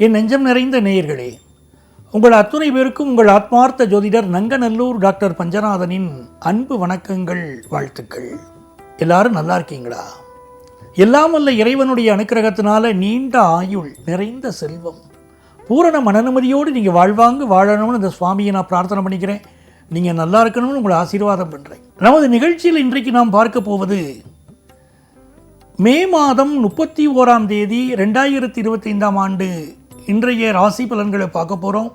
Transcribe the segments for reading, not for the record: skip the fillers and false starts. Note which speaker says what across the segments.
Speaker 1: என் நெஞ்சம் நிறைந்த நேயர்களே, உங்கள் அத்துணை பேருக்கும் உங்கள் ஆத்மார்த்த ஜோதிடர் நங்கநல்லூர் டாக்டர் பஞ்சநாதனின் அன்பு வணக்கங்கள், வாழ்த்துக்கள். எல்லாரும் நல்லா இருக்கீங்களா? எல்லாம் வல்ல இறைவனுடைய அனுக்கிரகத்தினால நீண்ட ஆயுள், நிறைந்த செல்வம், பூரண மனநிம்மதியோடு நீங்கள் வாழ்வாங்க வாழணும்னு இந்த சுவாமியை நான் பிரார்த்தனை பண்ணிக்கிறேன். நீங்கள் நல்லா இருக்கணும்னு உங்களை ஆசீர்வாதம் பண்ணுறேன். நமது நிகழ்ச்சியில் இன்றைக்கு நாம் பார்க்க போவது மே மாதம் 31ஆம் தேதி 2025ஆம் ஆண்டு இன்றைய ராசி பலன்களை பார்க்க போகிறோம்.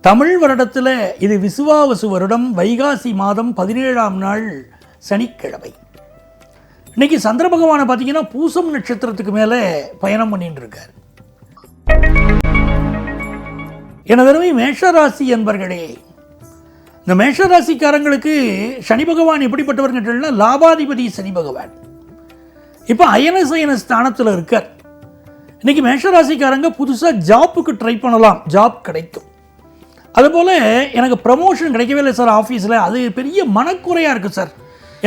Speaker 1: தமிழ் வருடத்தில் இது விசுவாவசு வருடம், வைகாசி மாதம் 17ஆம் நாள் சனிக்கிழமை. இன்னைக்கு சந்திர பகவானை பார்த்தீங்கன்னா பூசம் நட்சத்திரத்துக்கு மேலே பயணம் பண்ணிட்டு இருக்கார். எனதருமை மேஷராசி என்பர்களே, இந்த மேஷராசிக்காரங்களுக்கு சனி பகவான் எப்படிப்பட்டவர் கேட்டீங்கன்னா லாபாதிபதி சனி பகவான் இப்போ அயனசயன ஸ்தானத்தில் இருக்கார். இன்றைக்கி மேஷராசிக்காரங்க புதுசாக ஜாப்புக்கு ட்ரை பண்ணலாம், ஜாப் கிடைக்கும். அதுபோல் எனக்கு ப்ரமோஷன் கிடைக்கவே இல்லை சார் ஆஃபீஸில், அது பெரிய மனக்குறையாக இருக்குது சார்,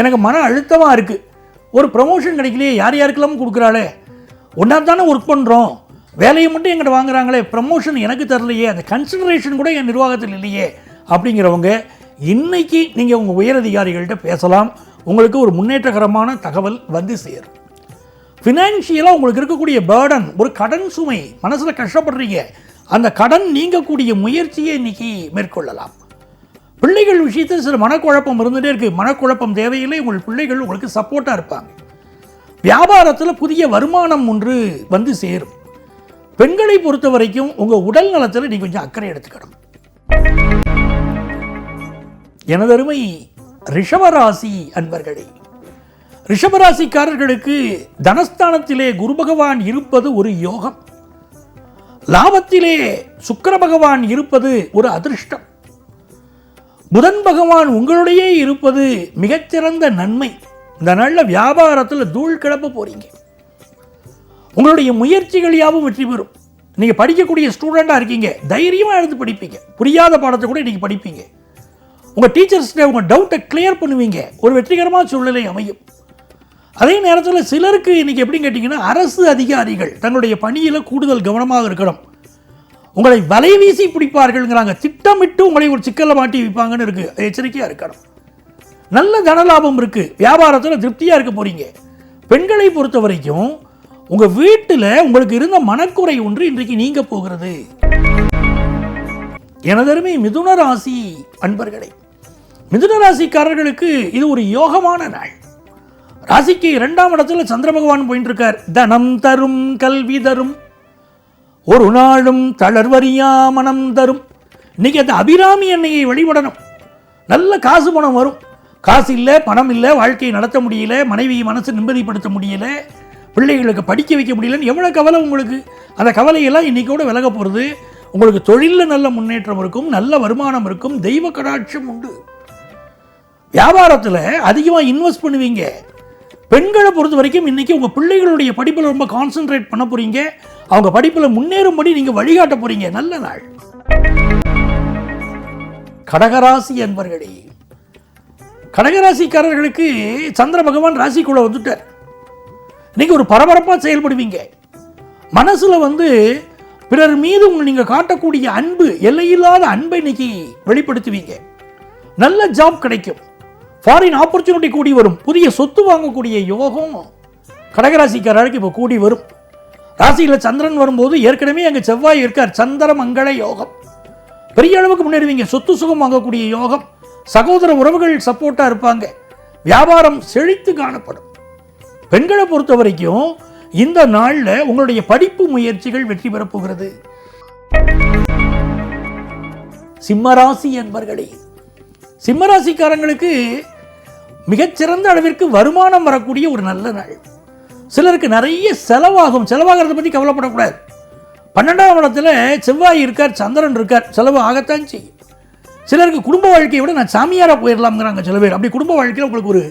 Speaker 1: எனக்கு மன அழுத்தமாக இருக்குது, ஒரு ப்ரமோஷன் கிடைக்கலையே, யார் யாருக்கெல்லாம் கொடுக்குறாளே, ஒன்றா தானே ஒர்க் பண்ணுறோம், வேலையை மட்டும் எங்கிட்ட வாங்குறாங்களே, ப்ரமோஷன் எனக்கு தரலையே, அந்த கன்சிடரேஷன் கூட என் நிர்வாகத்தில் இல்லையே அப்படிங்கிறவங்க இன்றைக்கி நீங்கள் உங்கள் உயரதிகாரிகள்கிட்ட பேசலாம். உங்களுக்கு ஒரு முன்னேற்றகரமான தகவல் வந்து சேரும். ஃபினான்ஷியலாக உங்களுக்கு இருக்கக்கூடிய பேர்டன், ஒரு கடன் சுமை, மனசில் கஷ்டப்படுறீங்க, அந்த கடன் நீங்கக்கூடிய முயற்சியை இன்றைக்கி மேற்கொள்ளலாம். பிள்ளைகள் விஷயத்தில் சில மனக்குழப்பம் இருந்துகிட்டே இருக்குது, மனக்குழப்பம் தேவையில்லை, உங்கள் பிள்ளைகள் உங்களுக்கு சப்போர்ட்டாக இருப்பாங்க. வியாபாரத்தில் புதிய வருமானம் ஒன்று வந்து சேரும். பெண்களை பொறுத்த வரைக்கும் உங்கள் உடல் நலத்தில் நீங்கள் கொஞ்சம் அக்கறை எடுத்துக்கணும். எனதருமை ரிஷபராசி அன்பர்களே, ரிஷபராசிக்காரர்களுக்கு தனஸ்தானத்திலே குரு பகவான் இருப்பது ஒரு யோகம், லாபத்திலே சுக்கிர பகவான் இருப்பது ஒரு அதிர்ஷ்டம், புதன் பகவான் உங்களுடைய இருப்பது மிகச்சிறந்த நன்மை. இந்த நாளில் வியாபாரத்தில் தூள் கிளப்ப போறீங்க, உங்களுடைய முயற்சிகள் யாவும் வெற்றி பெறும். நீங்கள் படிக்கக்கூடிய ஸ்டூடெண்டாக இருக்கீங்க, தைரியமாக எடுத்து படிப்பீங்க, புரியாத பாடத்தை கூட இன்றைக்கி படிப்பீங்க, உங்கள் டீச்சர்ஸ்கிட்ட உங்கள் டவுட்டை கிளியர் பண்ணுவீங்க, ஒரு வெற்றிகரமான சூழ்நிலை அமையும். அதே நேரத்தில் சிலருக்கு இன்றைக்கி எப்படின்னு கேட்டிங்கன்னா அரசு அதிகாரிகள் தங்களுடைய பணியில் கூடுதல் கவனமாக இருக்கணும். உங்களை வலை வீசி பிடிப்பார்கள்ங்கிறாங்க, திட்டமிட்டு உங்களை ஒரு சிக்கலில் மாட்டி வைப்பாங்கன்னு இருக்குது, எச்சரிக்கையாக இருக்கணும். நல்ல தனலாபம் இருக்குது, வியாபாரத்தில் திருப்தியாக இருக்க போகிறீங்க. பெண்களை பொறுத்த வரைக்கும் உங்கள் வீட்டில் உங்களுக்கு இருந்த மனக்குறை ஒன்று இன்றைக்கு நீங்க போகிறது. எனதருமை மிதுன ராசி அன்பர்களே, மிதுன ராசிக்காரர்களுக்கு இது ஒரு யோகமான நாள். ராசிக்கு 2ஆம் இடத்துல சந்திர பகவான் போயிட்டு இருக்கார். தனம் தரும், கல்வி தரும், ஒரு நாளும் தளர்வறியா மனம் தரும். இன்னைக்கு அந்த அபிராமி எண்ணெயை வழிபடணும், நல்ல காசு பணம் வரும். காசு இல்லை, பணம் இல்லை, வாழ்க்கையை நடத்த முடியல, மனைவி மனசு நிம்மதிப்படுத்த முடியல, பிள்ளைகளுக்கு படிக்க வைக்க முடியலன்னு எவ்வளோ கவலை உங்களுக்கு, அந்த கவலையெல்லாம் இன்னைக்கோட விலக போகிறது. உங்களுக்கு தொழிலில் நல்ல முன்னேற்றம் இருக்கும், நல்ல வருமானம் இருக்கும், தெய்வ கடாட்சம் உண்டு. வியாபாரத்தில் அதிகமாக இன்வெஸ்ட் பண்ணுவீங்க. பெண்களை பொறுத்த வரைக்கும் இன்னைக்கு உங்கள் பிள்ளைகளுடைய படிப்பில் ரொம்ப கான்சென்ட்ரேட் பண்ண போறீங்க, அவங்க படிப்பில் முன்னேறும்படி நீங்கள் வழிகாட்ட போறீங்க. நல்ல நாள். கடகராசி என்பர்களே, கடகராசிக்காரர்களுக்கு சந்திர பகவான் ராசிக்குள்ள வந்துட்டார். இன்னைக்கு ஒரு பரபரப்பாக செயல்படுவீங்க. மனசில் பிறர் மீது நீங்கள் காட்டக்கூடிய அன்பு, எல்லையில்லாத அன்பை இன்னைக்கு வெளிப்படுத்துவீங்க. நல்ல ஜாப் கிடைக்கும், ஃபாரின் ஆப்பர்ச்சுனிட்டி கூடி வரும், புதிய சொத்து வாங்கக்கூடிய யோகம் கடகராசிக்காரருக்கு இப்போ கூடி வரும். ராசியில் சந்திரன் வரும்போது ஏற்கனவே அங்கே செவ்வாய் இருக்கார், சந்திர மங்கள யோகம், பெரிய அளவுக்கு முன்னேறுவீங்க. சொத்து சுகம் வாங்கக்கூடிய யோகம், சகோதர உறவுகள் சப்போர்ட்டாக இருப்பாங்க, வியாபாரம் செழித்து காணப்படும். பெண்களை பொறுத்த வரைக்கும் இந்த நாளில் உங்களுடைய படிப்பு முயற்சிகள் வெற்றி பெறப் போகிறது. சிம்மராசி என்பர்களே, சிம்மராசிக்காரங்களுக்கு மிகச்சிறந்த அளவிற்கு வருமானம் வரக்கூடிய ஒரு நல்ல நாள். சிலருக்கு நிறைய செலவாகும், செலவாகிறத பற்றி கவலைப்படக்கூடாது. 12ஆம் இடத்துல செவ்வாய் இருக்கார், சந்திரன் இருக்கார், செலவு ஆகத்தான் செய்யும். சிலருக்கு குடும்ப வாழ்க்கையை விட நான் சாமியாராக போயிடலாம்ங்கிறாங்க சில பேர். அப்படி குடும்ப வாழ்க்கையில் உங்களுக்கு ஒரு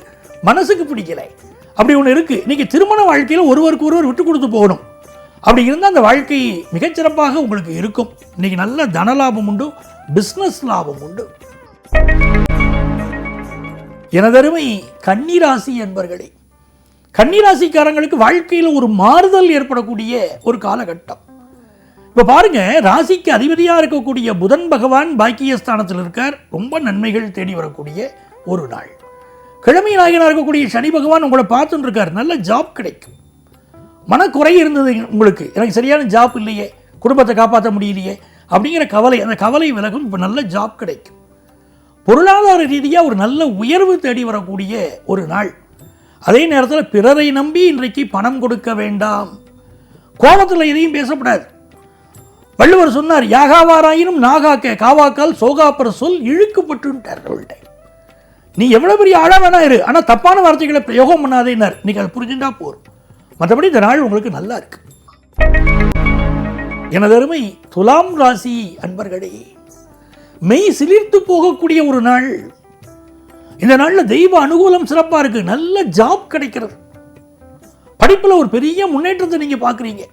Speaker 1: மனசுக்கு பிடிக்கலை, அப்படி ஒன்று இருக்குது. இன்றைக்கி திருமண வாழ்க்கையில் ஒருவருக்கு ஒருவர் விட்டு கொடுத்து போகணும். அப்படி இருந்தால் அந்த வாழ்க்கை மிகச்சிறப்பாக உங்களுக்கு இருக்கும். இன்றைக்கி நல்ல தனலாபம் உண்டு, பிஸ்னஸ் லாபம் உண்டு. எனதருமை கன்னிராசி என்பர்களே, கன்னிராசிக்காரங்களுக்கு வாழ்க்கையில் ஒரு மாறுதல் ஏற்படக்கூடிய ஒரு காலகட்டம். இப்போ பாருங்க, ராசிக்கு அதிபதியாக இருக்கக்கூடிய புதன் பகவான் பாக்கியஸ்தானத்தில் இருக்கார். ரொம்ப நன்மைகள் தேடி வரக்கூடிய ஒரு நாள். கிழமை நாயகனாக இருக்கக்கூடிய சனி பகவான் உங்களை பார்த்துட்டு இருக்கார். நல்ல ஜாப் கிடைக்கும். மனக்குறை இருந்தது உங்களுக்கு, எனக்கு சரியான ஜாப் இல்லையே, குடும்பத்தை காப்பாற்ற முடியலையே அப்படிங்கிற கவலை, அந்த கவலை விலகும். இப்போ நல்ல ஜாப் கிடைக்கும். பொருளாதார ரீதியாக ஒரு நல்ல உயர்வு தேடி வரக்கூடிய ஒரு நாள். அதே நேரத்தில் பிறரை நம்பி இன்றைக்கு பணம் கொடுக்க வேண்டாம். கோபத்தில் எதையும் பேசப்படாது. வள்ளுவர் சொன்னார், யாகாவாராயினும் நாகாக்க காவாக்கால் சோகாப்பர் சொல் இழுக்கப்பட்டு. நீ எவ்வளோ பெரிய ஆழ வேணா இரு, ஆனால் தப்பான வார்த்தைகளை பிரயோகம் பண்ணாதேன்னார். இன்னைக்கு அதை புரிஞ்சுட்டா போரும். மற்றபடி இந்த நாள் உங்களுக்கு நல்லா இருக்கு. எனது அருமை துலாம் ராசி அன்பர்களே, மெய் சிலிர்த்து போகக்கூடிய ஒரு நாள். இந்த நாளில் தெய்வ அனுகூலம் சிறப்பாக இருக்கு. நல்ல ஜாப் கிடைக்கிறது. படிப்பில் ஒரு பெரிய முன்னேற்றத்தை நீங்க பார்க்குறீங்க.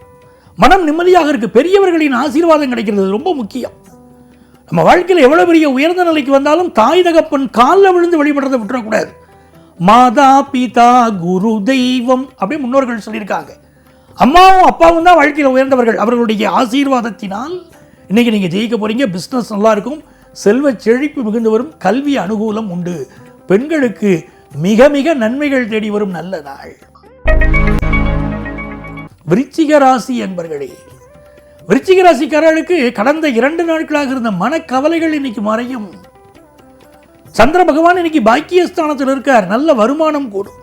Speaker 1: மனம் நிம்மதியாக இருக்கு. பெரியவர்களின் ஆசீர்வாதம் கிடைக்கிறது ரொம்ப முக்கியம். நம்ம வாழ்க்கையில் எவ்வளவு பெரிய உயர்ந்த நிலைக்கு வந்தாலும் தாய் தகப்பன் காலில் விழுந்து வழிபடுறதை விட்டுறக்கூடாது. மாதா பிதா குரு தெய்வம் அப்படியே முன்னோர்கள் சொல்லியிருக்காங்க. அம்மாவும் அப்பாவும் தான் வாழ்க்கையில் உயர்ந்தவர்கள். அவர்களுடைய ஆசீர்வாதத்தினால் இன்னைக்கு நீங்க ஜெயிக்க போறீங்க. பிஸ்னஸ் நல்லா இருக்கும். செல்வ செழிப்பு மிகுந்து வரும். கல்வி அனுகூலம் உண்டு. பெண்களுக்கு மிக மிக நன்மைகள் தேடி வரும் நல்ல நாள். விருச்சிக ராசி என்பர்களே, விருச்சிக ராசிக்காரர்களுக்கு கடந்த 2 நாட்களாக இருந்த மனக்கவலைகள் இன்னைக்கு மறையும். சந்திர பகவான் இன்னைக்கு பாக்கியஸ்தானத்தில் இருக்கார். நல்ல வருமானம் கூடும்.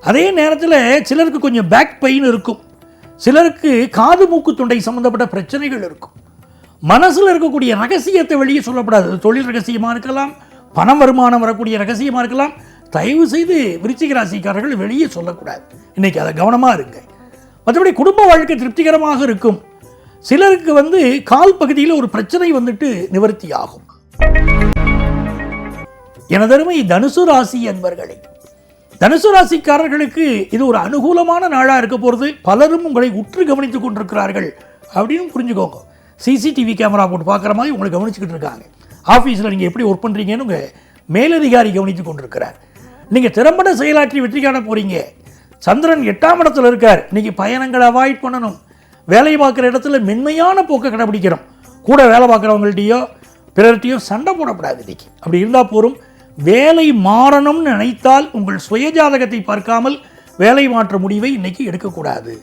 Speaker 1: அதே நேரத்தில் சிலருக்கு கொஞ்சம் பேக் பெயின் இருக்கும். சிலருக்கு காது மூக்கு தொண்டை சம்பந்தப்பட்ட பிரச்சனைகள் இருக்கும். மனசில் இருக்கக்கூடிய ரகசியத்தை வெளியே சொல்லப்படாது. தொழில் ரகசியமாக இருக்கலாம், பணம் வருமானம் வரக்கூடிய ரகசியமாக இருக்கலாம். தயவு செய்து விருச்சிக ராசிக்காரர்கள் வெளியே சொல்லக்கூடாது. இன்னைக்கு அதை கவனமாக இருங்க. மற்றபடி குடும்ப வாழ்க்கை திருப்திகரமாக இருக்கும். சிலருக்கு கால் பகுதியில் ஒரு பிரச்சனை வந்துட்டு நிவர்த்தி ஆகும். எனதருமை தனுசு ராசி அன்பர்களே, தனுசு ராசிக்காரர்களுக்கு இது ஒரு அனுகூலமான நாளாக இருக்க போகிறது. பலரும் உங்களை உற்று கவனித்துக் கொண்டிருக்கிறார்கள் அப்படின்னு புரிஞ்சுக்கோங்க. சிசிடிவி கேமரா போட்டு பார்க்குற மாதிரி உங்களை கவனிச்சுக்கிட்டு இருக்காங்க. ஆஃபீஸில் நீங்கள் எப்படி ஒர்க் பண்ணுறீங்கன்னு உங்கள் மேலதிகாரி கவனித்துக் கொண்டிருக்கிறார். நீங்கள் திறம்பட செயலாற்றி வெற்றி காண போகிறீங்க. சந்திரன் 8ஆம் இடத்துல இருக்கார். இன்னைக்கு பயணங்களை அவாய்ட் பண்ணணும். வேலை பார்க்குற இடத்துல மென்மையான போக்கை கடைபிடிக்கிறோம். கூட வேலை பார்க்குறவங்கள்ட்டையோ பிறர்கிட்டையோ சண்டை போடக்கூடாது. இன்னைக்கு அப்படி இருந்தால் போரும். வேலை மாறணும்னு நினைத்தால் உங்கள் சுயஜாதகத்தை பார்க்காமல் வேலை மாற்ற முடிவை இன்னைக்கு எடுக்கக்கூடாது.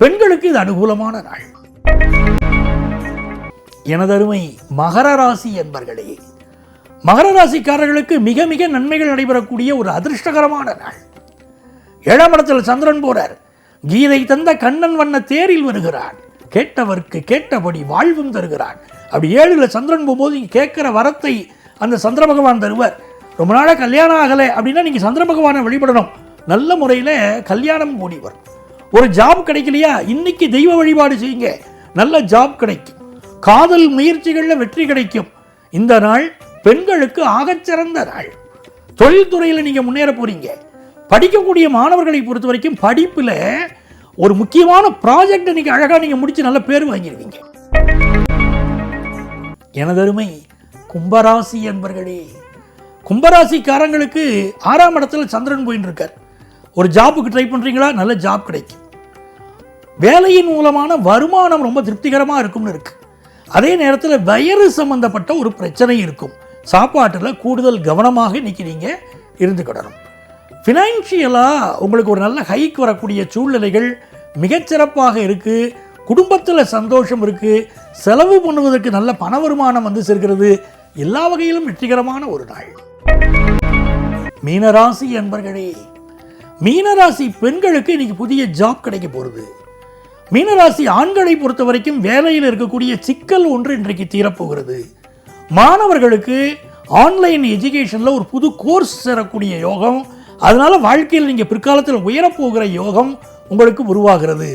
Speaker 1: பெண்களுக்கு இது அனுகூலமான நாள். எனதருமை மகர ராசி என்பர்களே, மகர ராசிக்காரர்களுக்கு மிக மிக நன்மைகள் நடைபெறக்கூடிய ஒரு அதிர்ஷ்டகரமான நாள். 7ஆம் இடத்தில் சந்திரன் போறார். கீதை தந்த கண்ணன் வண்ண தேரில் வருகிறான். கேட்டவர்க்கு கேட்டபடி வாழ்வும் தருகிறான். அப்படி 7ல் சந்திரன் போகும்போது நீங்கள் கேட்குற வரத்தை அந்த சந்திர பகவான் தருவார். ரொம்ப நாளாக கல்யாணம் ஆகலை அப்படின்னா நீங்கள் சந்திர பகவானை வழிபடணும். நல்ல முறையில் கல்யாணம் கூடி வரும். ஒரு ஜாப் கிடைக்கலையா, இன்னைக்கு தெய்வ வழிபாடு செய்யுங்க. நல்ல ஜாப் கிடைக்கும். காதல் முயற்சிகளில் வெற்றி கிடைக்கும். இந்த நாள் பெண்களுக்கு ஆகச்சிறந்த நாள். தொழில்துறையில் நீங்கள் முன்னேற போறீங்க. படிக்கக்கூடிய மாணவர்களை பொறுத்த வரைக்கும் படிப்பில் ஒரு முக்கியமான ப்ராஜெக்ட் இன்னைக்கு அழகாக நீங்கள் முடிச்சு நல்ல பேர் வாங்கிடுவீங்க. எனதருமை கும்பராசி என்பர்களே, கும்பராசிக்காரங்களுக்கு 6ஆம் இடத்துல சந்திரன் போயின்னு இருக்கார். ஒரு ஜாப்புக்கு ட்ரை பண்ணுறீங்களா, நல்ல ஜாப் கிடைக்கும். வேலையின் மூலமான வருமானம் ரொம்ப திருப்திகரமாக இருக்கும்னு இருக்கு. அதே நேரத்தில் வயிறு சம்பந்தப்பட்ட ஒரு பிரச்சனை இருக்கும். சாப்பாட்டில் கூடுதல் கவனமாக இன்னைக்கு நீங்கள் இருந்துக்கிடணும். ஃபினான்ஷியலாக உங்களுக்கு ஒரு நல்ல ஹைக் வரக்கூடிய சூழ்நிலைகள் மிகச்சிறப்பாக இருக்குது. குடும்பத்தில் சந்தோஷம் இருக்குது. செலவு பண்ணுவதற்கு நல்ல பண வருமானம் சேர்க்கிறது. எல்லா வகையிலும் வெற்றிகரமான ஒரு நாள். மீனராசி என்பர்களே, மீனராசி பெண்களுக்கு இன்னைக்கு புதிய ஜாப் கிடைக்க போகிறது. மீனராசி ஆண்களை பொறுத்த வரைக்கும் வேலையில் இருக்கக்கூடிய சிக்கல் ஒன்று இன்றைக்கு தீரப்போகிறது. மாணவர்களுக்கு ஆன்லைன் எஜுகேஷனில் ஒரு புது கோர்ஸ் சேரக்கூடிய யோகம், அதனால வாழ்க்கையில் நீங்கள் பிற்காலத்தில் உயரப்போகிற யோகம் உங்களுக்கு உருவாகிறது.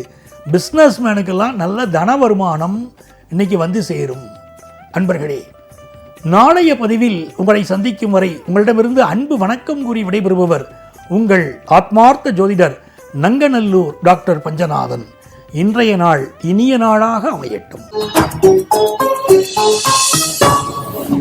Speaker 1: பிஸ்னஸ் மேனுக்கெல்லாம் நல்ல தன வருமானம் இன்னைக்கு சேரும். அன்பர்களே, நாளைய பதிவில் உங்களை சந்திக்கும் வரை உங்களிடமிருந்து அன்பு வணக்கம் கூறி விடைபெறுபவர் உங்கள் ஆத்மார்த்த ஜோதிடர் நங்கநல்லூர் டாக்டர் பஞ்சநாதன். இன்றைய நாள் இனிய நாளாக அமையட்டும்.